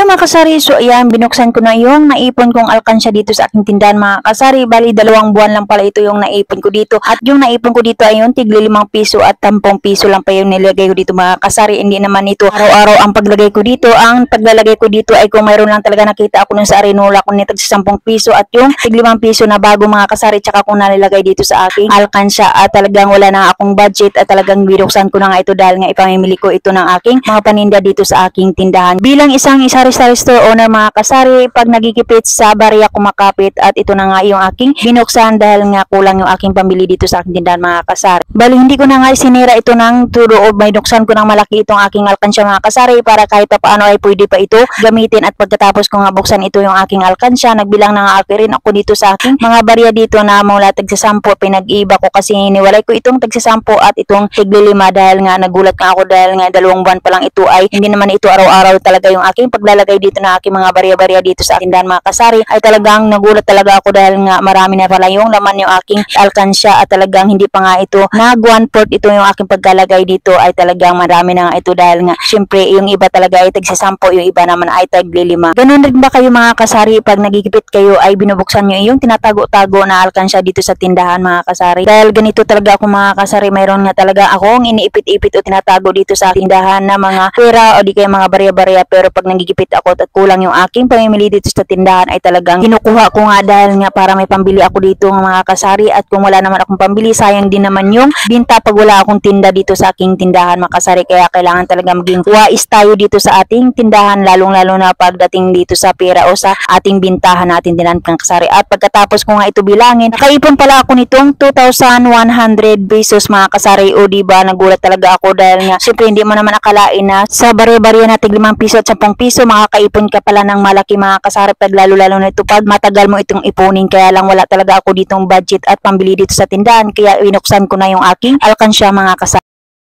Hello mga kasari, so ayan, binuksan ko na yung naipon kong alkansya dito sa aking tindahan mga kasari. Bali, 2 buwan lang pala ito yung naipon ko dito. At yung naipon ko dito ay yung tigli 5 piso at 10 piso lang pa yung nilagay ko dito mga kasari. Hindi naman ito araw-araw ang paglagay ko dito. Ang paglalagay ko dito ay kung mayroon lang talaga nakita ako nun sa Arinola kung nitag sa 10 piso at yung tigli 5 piso na bago mga kasari. Tsaka kung nalilagay dito sa aking alkansya at talagang wala na akong budget at talagang binuksan ko na nga ito dahil nga ipamimili ko ito ng aking mga paninda dito sa aking tindahan. Bilang isang sari-sari store owner mga kasari, pag nagigipit sa barya kumakapit at ito na nga yung aking binuksan dahil nga kulang yung aking pambili dito sa aking tindahan mga kasari. Bali hindi ko na nga sinira ito ng tulo o binuksan ko ng malaki itong aking alkansya mga kasari para kahit pa paano ay pwede pa ito gamitin at pagkatapos ko nga buksan ito yung aking alkansya, nagbilang na nga rin ako dito sa aking mga barya dito na mula tagsa 10 pinag-iba ko kasi niwalay ko itong tagsa 10 at itong tigli 5 dahil nga nagulat nga ako dahil nga 2 buwan pa lang ito ay hindi naman ito araw-araw talaga yung aking paglalagay dito na aking mga barya-barya dito sa tindahan mga kasari. Ay talagang nagulat talaga ako dahil nga marami na pala yung laman yung aking alkansya at talagang hindi pa nga ito nag 1/4 ito yung aking paglalagay dito ay talagang marami na nga ito dahil nga syempre yung iba talaga ay tagsa 10 yung iba naman ay tagli 5. Ganun rin ba kayo mga kasari pag nagigipit kayo ay binubuksan nyo yung tinatago-tago na alkansya dito sa tindahan mga kasari? Dahil ganito talaga ako mga kasari, mayroon nga talaga akong iniipit-ipit o tinatago dito sa tindahan na mga pera o di kaya mga barya-barya pero pag nagigipit ako at kulang yung aking pamimili dito sa tindahan ay talagang kinukuha ko nga dahil nga para may pambili ako dito ng mga kasari at kung wala naman akong pambili sayang din naman yung binta pag wala akong tinda dito sa aking tindahan mga kasari. Kaya kailangan talaga maging wais tayo dito sa ating tindahan lalong-lalo na pagdating dito sa pera o sa ating bintahan natin din mga kasari. At pagkatapos ko nga ito bilangin, nakaipon pala ako nitong 2,100 pesos mga kasari o diba nagulat talaga ako dahil nga syempre hindi mo naman akalain na sa barya-barya na tig 5 piso at 10 piso makakaipon ka pala ng malaki mga kasari pag lalo-lalo na ito pag matagal mo itong ipunin. Kaya lang wala talaga ako ditong budget at pambili dito sa tindahan kaya inuksan ko na yung aking alkansya mga kasari.